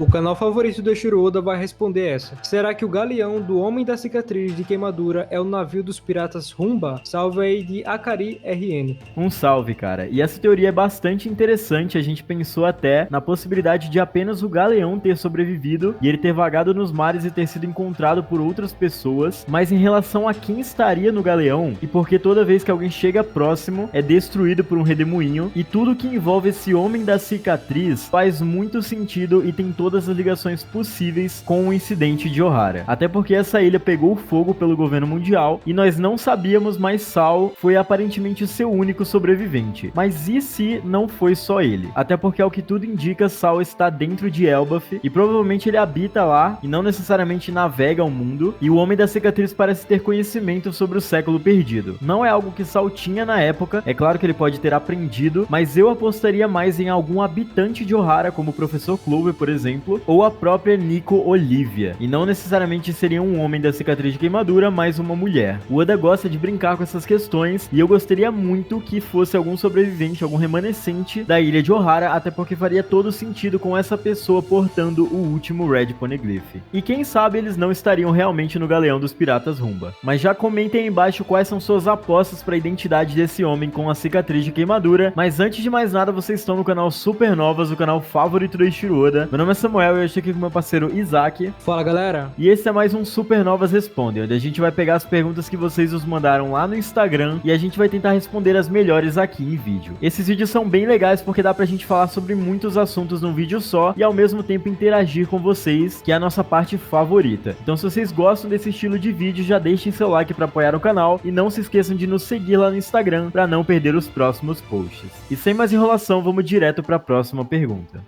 O canal favorito do Eiichiro Oda vai responder essa. Será que o galeão do Homem da Cicatriz de Queimadura é o navio dos piratas Rumba? Salve aí de Akari RN. Um salve, cara. E essa teoria é bastante interessante, a gente pensou até na possibilidade de apenas o galeão ter sobrevivido e ele ter vagado nos mares e ter sido encontrado por outras pessoas, mas em relação a quem estaria no galeão, e porque toda vez que alguém chega próximo, é destruído por um redemoinho, e tudo que envolve esse Homem da Cicatriz faz muito sentido e tem todas as ligações possíveis com o incidente de Ohara. Até porque essa ilha pegou fogo pelo governo mundial e nós não sabíamos, mas Sal foi aparentemente o seu único sobrevivente. Mas e se não foi só ele? Até porque, ao que tudo indica, Sal está dentro de Elbaf e provavelmente ele habita lá e não necessariamente navega ao mundo, e o Homem da Cicatriz parece ter conhecimento sobre o século perdido. Não é algo que Sal tinha na época, é claro que ele pode ter aprendido, mas eu apostaria mais em algum habitante de Ohara, como o Professor Clover, por exemplo, ou a própria Nico Olivia, e não necessariamente seria um Homem da Cicatriz de Queimadura, mas uma mulher. O Oda gosta de brincar com essas questões, e eu gostaria muito que fosse algum sobrevivente, algum remanescente da ilha de Ohara, até porque faria todo sentido com essa pessoa portando o último Red Poneglyph. E quem sabe eles não estariam realmente no galeão dos piratas Rumba. Mas já comentem aí embaixo quais são suas apostas para a identidade desse homem com a cicatriz de queimadura. Mas antes de mais nada, vocês estão no canal Supernovas, o canal favorito do Eiichiro Oda. Meu nome é Samuel e eu estou aqui com meu parceiro Isaac. Fala, galera. E esse é mais um Supernovas Responde, onde a gente vai pegar as perguntas que vocês nos mandaram lá no Instagram e a gente vai tentar responder as melhores aqui em vídeo. Esses vídeos são bem legais porque dá pra gente falar sobre muitos assuntos num vídeo só e ao mesmo tempo interagir com vocês, que é a nossa parte favorita. Então se vocês gostam desse estilo de vídeo, já deixem seu like pra apoiar o canal e não se esqueçam de nos seguir lá no Instagram pra não perder os próximos posts. E sem mais enrolação, vamos direto pra próxima pergunta.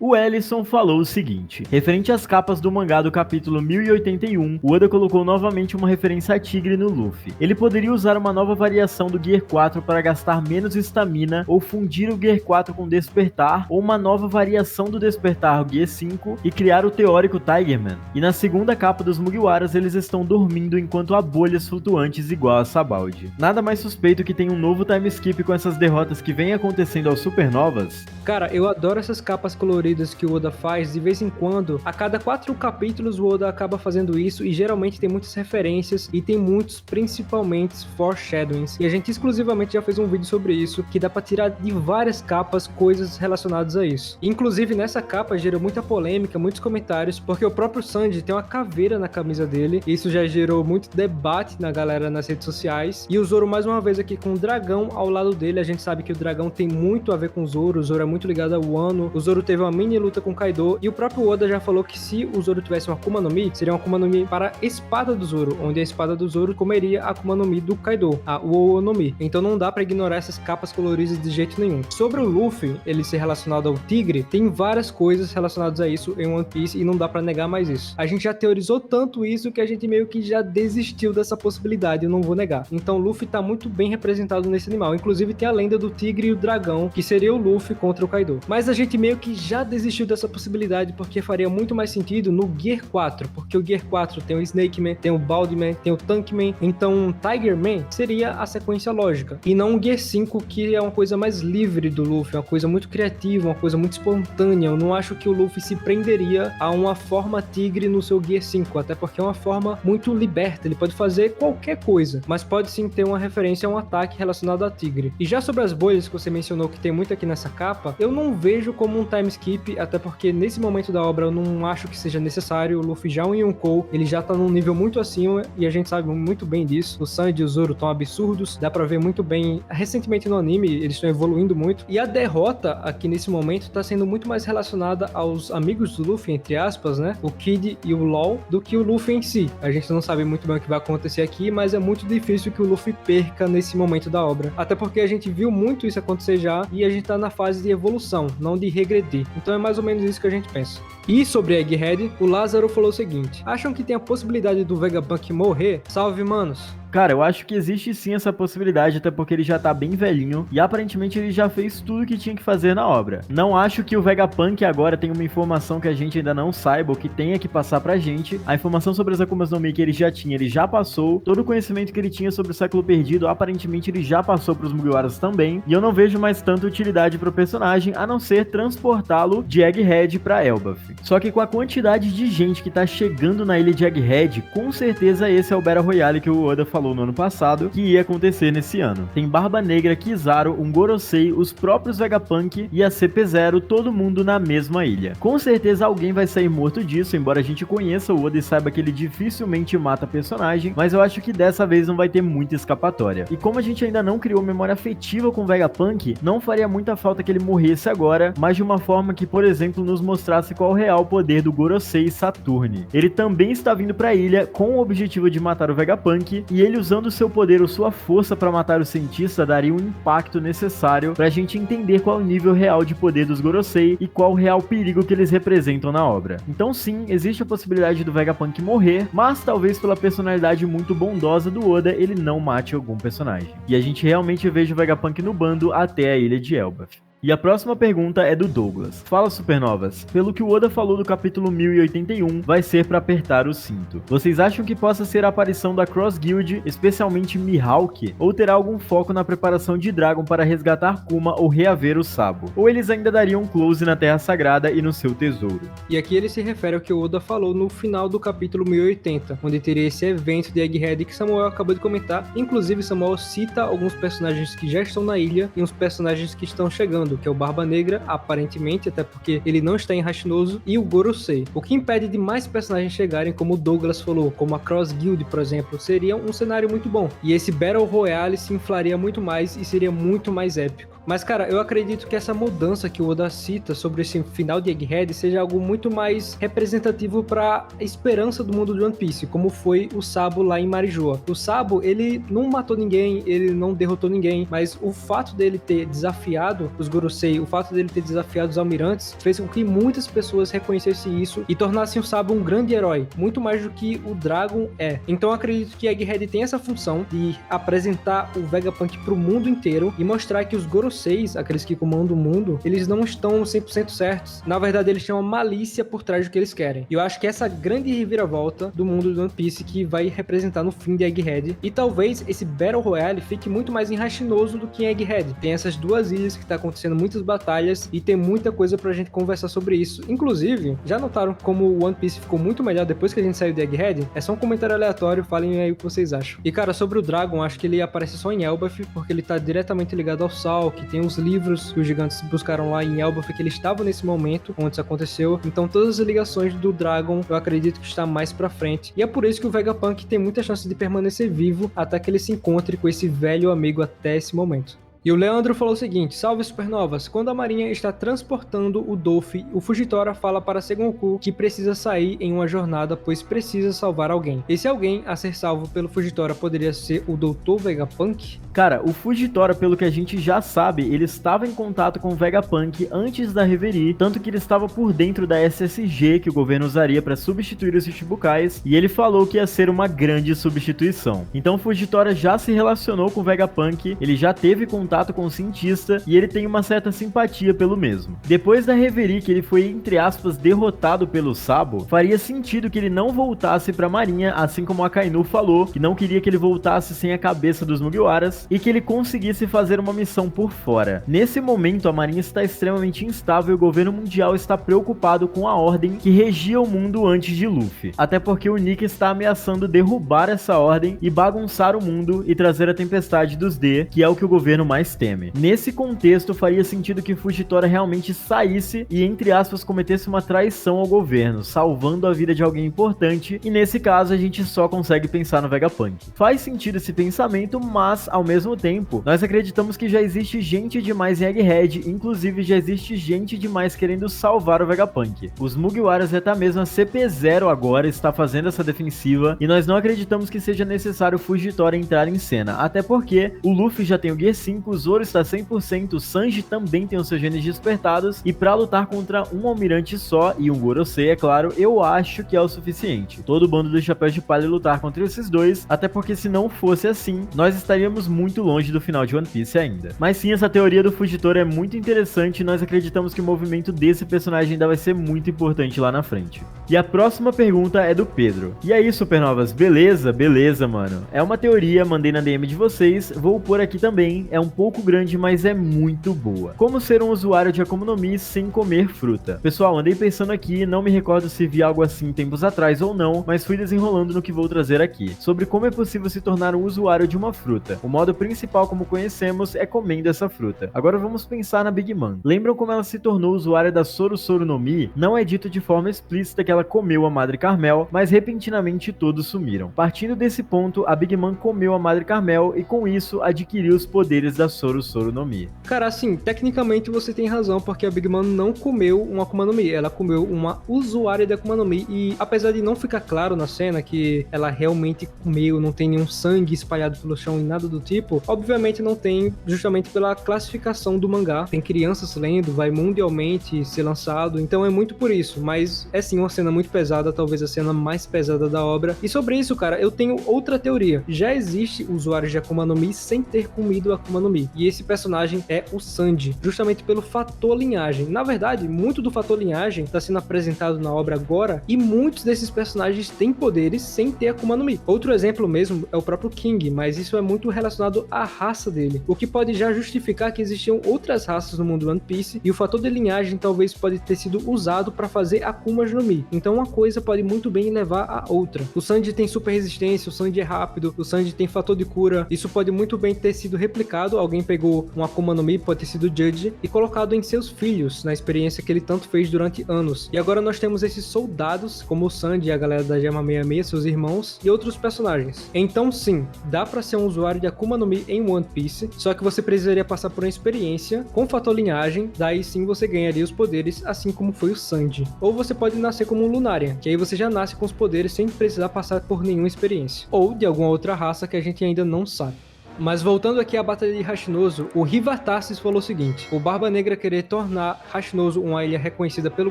O Ellison falou o seguinte: referente às capas do mangá do capítulo 1081, o Oda colocou novamente uma referência a Tigre no Luffy. Ele poderia usar uma nova variação do Gear 4 para gastar menos estamina, ou fundir o Gear 4 com Despertar, ou uma nova variação do Despertar, o Gear 5, e criar o teórico Tigerman. E na segunda capa dos Mugiwaras, eles estão dormindo enquanto há bolhas flutuantes igual a Sabaldi. Nada mais suspeito que tenha um novo time skip com essas derrotas que vem acontecendo aos Supernovas? Cara, eu adoro essas capas coloridas que o Oda faz. De vez em quando, a cada 4 capítulos o Oda acaba fazendo isso, e geralmente tem muitas referências e tem muitos, principalmente, foreshadowings, e a gente exclusivamente já fez um vídeo sobre isso, que dá pra tirar de várias capas coisas relacionadas a isso. Inclusive nessa capa gerou muita polêmica, muitos comentários, porque o próprio Sanji tem uma caveira na camisa dele, e isso já gerou muito debate na galera nas redes sociais, e o Zoro mais uma vez aqui com o dragão ao lado dele. A gente sabe que o dragão tem muito a ver com o Zoro é muito ligado ao Wano, o Zoro teve uma mini luta com Kaido, e o próprio Oda já falou que se o Zoro tivesse uma Akuma no Mi, seria uma Akuma no Mi para a espada do Zoro, onde a espada do Zoro comeria a Akuma no Mi do Kaido, a Uo no Mi. Então não dá pra ignorar essas capas coloridas de jeito nenhum. Sobre o Luffy, ele ser relacionado ao tigre, tem várias coisas relacionadas a isso em One Piece e não dá pra negar mais isso. A gente já teorizou tanto isso que a gente meio que já desistiu dessa possibilidade, eu não vou negar. Então o Luffy tá muito bem representado nesse animal. Inclusive tem a lenda do tigre e o dragão, que seria o Luffy contra o Kaido. Mas a gente meio que já desistiu dessa possibilidade porque faria muito mais sentido no Gear 4, porque o Gear 4 tem o Snake Man, tem o Bald Man, tem o Tank Man, então Tiger Man seria a sequência lógica, e não o Gear 5, que é uma coisa mais livre do Luffy, uma coisa muito criativa, uma coisa muito espontânea. Eu não acho que o Luffy se prenderia a uma forma tigre no seu Gear 5, até porque é uma forma muito liberta, ele pode fazer qualquer coisa, mas pode sim ter uma referência a um ataque relacionado a tigre. E já sobre as bolhas que você mencionou, que tem muito aqui nessa capa, eu não vejo como um time skip, até porque nesse momento da obra eu não acho que seja necessário. O Luffy já é um Yonkou, ele já tá num nível muito acima, e a gente sabe muito bem disso. O Sanji e o Zoro estão absurdos, dá pra ver muito bem recentemente no anime, eles estão evoluindo muito, e a derrota aqui nesse momento tá sendo muito mais relacionada aos amigos do Luffy, entre aspas, né, o Kid e o LOL, do que o Luffy em si. A gente não sabe muito bem o que vai acontecer aqui, mas é muito difícil que o Luffy perca nesse momento da obra, até porque a gente viu muito isso acontecer já, e a gente tá na fase de evolução, não de regredir. Então é mais ou menos isso que a gente pensa. E sobre Egghead, o Lázaro falou o seguinte: acham que tem a possibilidade do Vegapunk morrer? Salve, manos! Cara, eu acho que existe sim essa possibilidade, até porque ele já tá bem velhinho e aparentemente ele já fez tudo que tinha que fazer na obra. Não acho que o Vegapunk agora tem uma informação que a gente ainda não saiba ou que tenha que passar pra gente. A informação sobre as Akumas no Mi que ele já tinha, ele já passou. Todo o conhecimento que ele tinha sobre o século perdido, aparentemente ele já passou pros Mugiwaras também. E eu não vejo mais tanta utilidade pro personagem, a não ser transportá-lo de Egghead pra Elbaf. Só que com a quantidade de gente que tá chegando na ilha de Egghead, com certeza esse é o Battle Royale que o Oda falou no ano passado que ia acontecer nesse ano. Tem Barba Negra, Kizaru, um Gorosei, os próprios Vegapunk e a CP0, todo mundo na mesma ilha. Com certeza alguém vai sair morto disso, embora a gente conheça o Oda e saiba que ele dificilmente mata personagem, mas eu acho que dessa vez não vai ter muita escapatória. E como a gente ainda não criou memória afetiva com o Vegapunk, não faria muita falta que ele morresse agora, mas de uma forma que, por exemplo, nos mostrasse qual o real poder do Gorosei Saturne. Ele também está vindo pra ilha com o objetivo de matar o Vegapunk, e ele usando seu poder ou sua força para matar o cientista daria um impacto necessário pra gente entender qual o nível real de poder dos Gorosei e qual o real perigo que eles representam na obra. Então sim, existe a possibilidade do Vegapunk morrer, mas talvez pela personalidade muito bondosa do Oda, ele não mate algum personagem. E a gente realmente veja o Vegapunk no bando até a ilha de Elbaf. E a próxima pergunta é do Douglas. Fala, Supernovas. Pelo que o Oda falou do capítulo 1081, vai ser pra apertar o cinto. Vocês acham que possa ser a aparição da Cross Guild, especialmente Mihawk? Ou terá algum foco na preparação de Dragon para resgatar Kuma ou reaver o Sabo? Ou eles ainda dariam um close na Terra Sagrada e no seu tesouro? E aqui ele se refere ao que o Oda falou no final do capítulo 1080, onde teria esse evento de Egghead que Samuel acabou de comentar. Inclusive, Samuel cita alguns personagens que já estão na ilha e uns personagens que estão chegando, que é o Barba Negra, aparentemente, até porque ele não está em Hashinozu, e o Gorosei. O que impede de mais personagens chegarem, como o Douglas falou, como a Cross Guild, por exemplo, seria um cenário muito bom. E esse Battle Royale se inflaria muito mais e seria muito mais épico. Mas, cara, eu acredito que essa mudança que o Oda cita sobre esse final de Egghead seja algo muito mais representativo para a esperança do mundo de One Piece, como foi o Sabo lá em Marijoa. O Sabo, ele não matou ninguém, ele não derrotou ninguém, mas o fato dele ter desafiado os Gorosei, o fato dele ter desafiado os almirantes, fez com que muitas pessoas reconhecessem isso e tornassem o Sabo um grande herói, muito mais do que o Dragon é. Então eu acredito que Egghead tem essa função de apresentar o Vegapunk pro mundo inteiro e mostrar que os Gorosei, aqueles que comandam o mundo, eles não estão 100% certos. Na verdade, eles têm uma malícia por trás do que eles querem. E eu acho que essa grande reviravolta do mundo do One Piece que vai representar no fim de Egghead. E talvez esse Battle Royale fique muito mais em Hashinozu do que em Egghead. Tem essas duas ilhas que tá acontecendo muitas batalhas e tem muita coisa pra gente conversar sobre isso. Inclusive, já notaram como o One Piece ficou muito melhor depois que a gente saiu de Egghead? É só um comentário aleatório, falem aí o que vocês acham. E cara, sobre o Dragon, acho que ele aparece só em Elbaf, porque ele tá diretamente ligado ao Sal, que tem os livros que os gigantes buscaram lá em Elbaf, que ele estava nesse momento onde isso aconteceu. Então todas as ligações do Dragon eu acredito que está mais pra frente. E é por isso que o Vegapunk tem muita chance de permanecer vivo até que ele se encontre com esse velho amigo até esse momento. E o Leandro falou o seguinte: salve Supernovas, quando a marinha está transportando o Doffy, o Fujitora fala para Sengoku que precisa sair em uma jornada, pois precisa salvar alguém. Esse alguém a ser salvo pelo Fujitora poderia ser o Dr. Vegapunk? Cara, o Fujitora, pelo que a gente já sabe, ele estava em contato com o Vegapunk antes da Reverie, tanto que ele estava por dentro da SSG que o governo usaria para substituir os Shichibukais, e ele falou que ia ser uma grande substituição. Então o Fujitora já se relacionou com o Vegapunk, ele já teve contato com o cientista e ele tem uma certa simpatia pelo mesmo. Depois da Reverie, que ele foi, entre aspas, derrotado pelo Sabo, faria sentido que ele não voltasse pra marinha, assim como a Akainu falou, que não queria que ele voltasse sem a cabeça dos Mugiwaras e que ele conseguisse fazer uma missão por fora. Nesse momento, a marinha está extremamente instável e o governo mundial está preocupado com a ordem que regia o mundo antes de Luffy. Até porque o Nick está ameaçando derrubar essa ordem e bagunçar o mundo e trazer a tempestade dos D, que é o que o governo mais teme. Nesse contexto, faria sentido que Fujitora realmente saísse e, entre aspas, cometesse uma traição ao governo, salvando a vida de alguém importante, e nesse caso a gente só consegue pensar no Vegapunk. Faz sentido esse pensamento, mas, ao mesmo tempo, nós acreditamos que já existe gente demais em Egghead, inclusive já existe gente demais querendo salvar o Vegapunk. Os Mugiwaras e até mesmo a CP0 agora está fazendo essa defensiva, e nós não acreditamos que seja necessário Fujitora entrar em cena, até porque o Luffy já tem o Gear 5, o Zoro está 100%, o Sanji também tem os seus genes despertados, e pra lutar contra um almirante só e um Gorosei, é claro, eu acho que é o suficiente. Todo o bando dos Chapéus de Palha lutar contra esses dois, até porque se não fosse assim, nós estaríamos muito longe do final de One Piece ainda. Mas sim, essa teoria do Fugitora é muito interessante e nós acreditamos que o movimento desse personagem ainda vai ser muito importante lá na frente. E a próxima pergunta é do Pedro. E aí, Supernovas, beleza? Beleza, mano. É uma teoria, mandei na DM de vocês, vou pôr aqui também, é um pouco grande, mas é muito boa. Como ser um usuário de Akuma no Mi sem comer fruta? Pessoal, andei pensando aqui, não me recordo se vi algo assim tempos atrás ou não, mas fui desenrolando no que vou trazer aqui, sobre como é possível se tornar um usuário de uma fruta. O modo principal, como conhecemos, é comendo essa fruta. Agora vamos pensar na Big Mom. Lembram como ela se tornou usuária da Soro Soro no Mi? Não é dito de forma explícita que ela comeu a Madre Carmel, mas repentinamente todos sumiram. Partindo desse ponto, a Big Mom comeu a Madre Carmel e com isso adquiriu os poderes da Soro Soro no Mi. Cara, assim, tecnicamente você tem razão, porque a Big Mom não comeu uma Akuma no Mi, ela comeu uma usuária da Akuma no Mi, e apesar de não ficar claro na cena que ela realmente comeu, não tem nenhum sangue espalhado pelo chão e nada do tipo, obviamente não tem, justamente pela classificação do mangá. Tem crianças lendo, vai mundialmente ser lançado, então é muito por isso, mas é sim uma cena muito pesada, talvez a cena mais pesada da obra. E sobre isso, cara, eu tenho outra teoria. Já existe usuários de Akuma no Mi sem ter comido a Akuma no Mi, e esse personagem é o Sanji, justamente pelo fator linhagem. Na verdade, muito do fator linhagem está sendo apresentado na obra agora, e muitos desses personagens têm poderes sem ter Akuma no Mi. Outro exemplo mesmo é o próprio King, mas isso é muito relacionado à raça dele, o que pode já justificar que existiam outras raças no mundo One Piece, e o fator de linhagem talvez pode ter sido usado para fazer Akumas no Mi. Então uma coisa pode muito bem levar a outra. O Sanji tem super resistência, o Sanji é rápido, o Sanji tem fator de cura, isso pode muito bem ter sido replicado. Alguém pegou um Akuma no Mi, pode ter sido Judge, e colocado em seus filhos, na experiência que ele tanto fez durante anos. E agora nós temos esses soldados, como o Sanji e a galera da Gema 66, seus irmãos, e outros personagens. Então sim, dá pra ser um usuário de Akuma no Mi em One Piece, só que você precisaria passar por uma experiência com fator linhagem, daí sim você ganharia os poderes, assim como foi o Sanji. Ou você pode nascer como um Lunarian, que aí você já nasce com os poderes sem precisar passar por nenhuma experiência. Ou de alguma outra raça que a gente ainda não sabe. Mas voltando aqui à Batalha de Hashinozu, o Rivatarsis falou o seguinte: o Barba Negra querer tornar Hashinozu uma ilha reconhecida pelo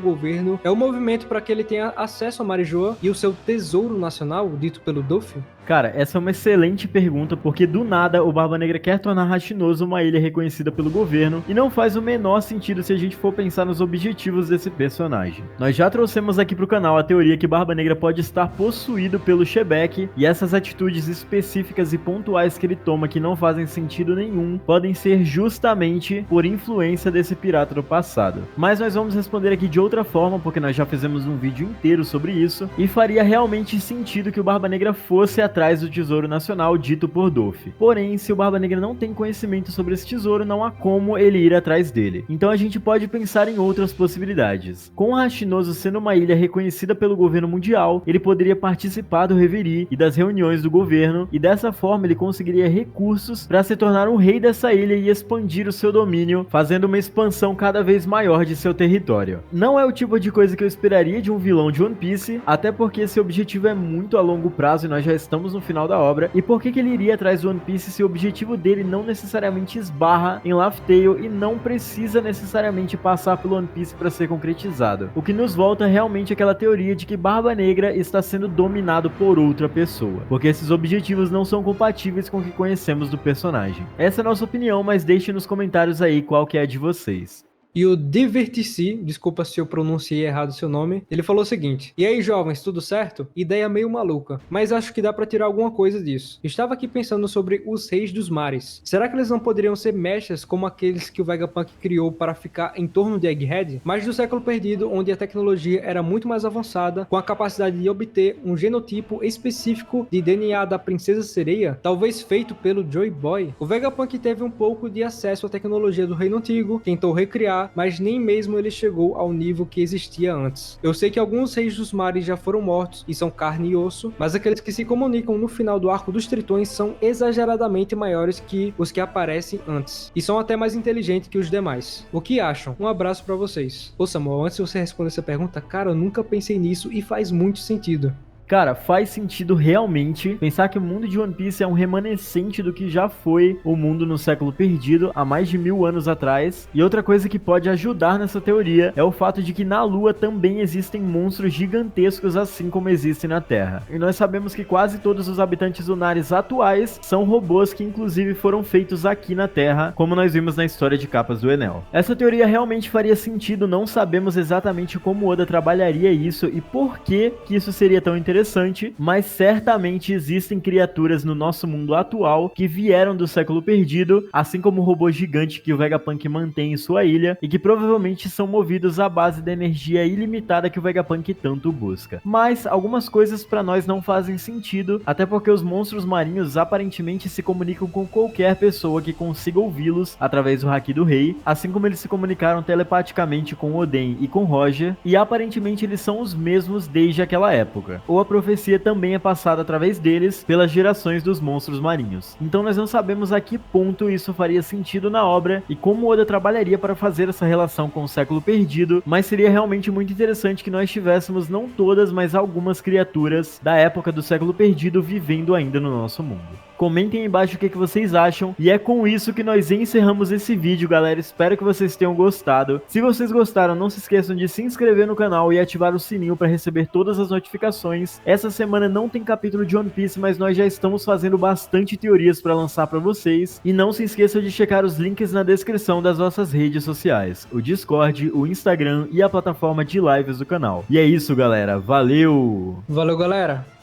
governo é um movimento para que ele tenha acesso a Marijoa e o seu tesouro nacional, dito pelo Luffy? Cara, essa é uma excelente pergunta, porque do nada o Barba Negra quer tornar Hashinozu uma ilha reconhecida pelo governo, e não faz o menor sentido se a gente for pensar nos objetivos desse personagem. Nós já trouxemos aqui pro canal a teoria que Barba Negra pode estar possuído pelo Shebek, e essas atitudes específicas e pontuais que ele toma que não fazem sentido nenhum, podem ser justamente por influência desse pirata do passado. Mas nós vamos responder aqui de outra forma, porque nós já fizemos um vídeo inteiro sobre isso, e faria realmente sentido que o Barba Negra fosse atrás do tesouro nacional dito por Luffy. Porém, se o Barba Negra não tem conhecimento sobre esse tesouro, não há como ele ir atrás dele. Então a gente pode pensar em outras possibilidades. Com Hashinozu sendo uma ilha reconhecida pelo governo mundial, ele poderia participar do Reverie e das reuniões do governo, e dessa forma ele conseguiria recursos para se tornar um rei dessa ilha e expandir o seu domínio, fazendo uma expansão cada vez maior de seu território. Não é o tipo de coisa que eu esperaria de um vilão de One Piece, até porque esse objetivo é muito a longo prazo e nós já estamos no final da obra. E por que ele iria atrás do One Piece se o objetivo dele não necessariamente esbarra em Laugh Tale e não precisa necessariamente passar pelo One Piece para ser concretizado? O que nos volta realmente àquela teoria de que Barba Negra está sendo dominado por outra pessoa, porque esses objetivos não são compatíveis com o que conhecemos do personagem. Essa é a nossa opinião, mas deixe nos comentários aí qual que é a de vocês. E o Divertici, desculpa se eu pronunciei errado o seu nome, ele falou o seguinte: e aí jovens, tudo certo? Ideia meio maluca, mas acho que dá pra tirar alguma coisa disso. Estava aqui pensando sobre os reis dos mares. Será que eles não poderiam ser mechas como aqueles que o Vegapunk criou para ficar em torno de Egghead? Mas do século perdido, onde a tecnologia era muito mais avançada, com a capacidade de obter um genotipo específico de DNA da Princesa Sereia, talvez feito pelo Joy Boy. O Vegapunk teve um pouco de acesso à tecnologia do Reino Antigo, tentou recriar, mas nem mesmo ele chegou ao nível que existia antes. Eu sei que alguns reis dos mares já foram mortos e são carne e osso, mas aqueles que se comunicam no final do arco dos tritões são exageradamente maiores que os que aparecem antes, e são até mais inteligentes que os demais. O que acham? Um abraço pra vocês. Ô Samuel, antes de você responder essa pergunta, cara, eu nunca pensei nisso e faz muito sentido. Cara, faz sentido realmente pensar que o mundo de One Piece é um remanescente do que já foi o mundo no século perdido, há mais de 1000 anos atrás. E outra coisa que pode ajudar nessa teoria é o fato de que na Lua também existem monstros gigantescos, assim como existem na Terra. E nós sabemos que quase todos os habitantes lunares atuais são robôs que inclusive foram feitos aqui na Terra, como nós vimos na história de Capas do Enel. Essa teoria realmente faria sentido, não sabemos exatamente como Oda trabalharia isso e por que isso seria tão interessante, mas certamente existem criaturas no nosso mundo atual que vieram do século perdido, assim como o robô gigante que o Vegapunk mantém em sua ilha e que provavelmente são movidos à base da energia ilimitada que o Vegapunk tanto busca. Mas algumas coisas para nós não fazem sentido, até porque os monstros marinhos aparentemente se comunicam com qualquer pessoa que consiga ouvi-los através do Haki do Rei, assim como eles se comunicaram telepaticamente com Oden e com Roger, e aparentemente eles são os mesmos desde aquela época. Ou a profecia também é passada através deles pelas gerações dos monstros marinhos. Então nós não sabemos a que ponto isso faria sentido na obra e como Oda trabalharia para fazer essa relação com o século perdido, mas seria realmente muito interessante que nós tivéssemos não todas, mas algumas criaturas da época do século perdido vivendo ainda no nosso mundo. Comentem aí embaixo o que vocês acham, e é com isso que nós encerramos esse vídeo, galera. Espero que vocês tenham gostado. Se vocês gostaram, não se esqueçam de se inscrever no canal e ativar o sininho para receber todas as notificações. Essa semana não tem capítulo de One Piece, mas nós já estamos fazendo bastante teorias para lançar para vocês. E não se esqueçam de checar os links na descrição das nossas redes sociais, o Discord, o Instagram e a plataforma de lives do canal. E é isso, galera. Valeu! Valeu, galera!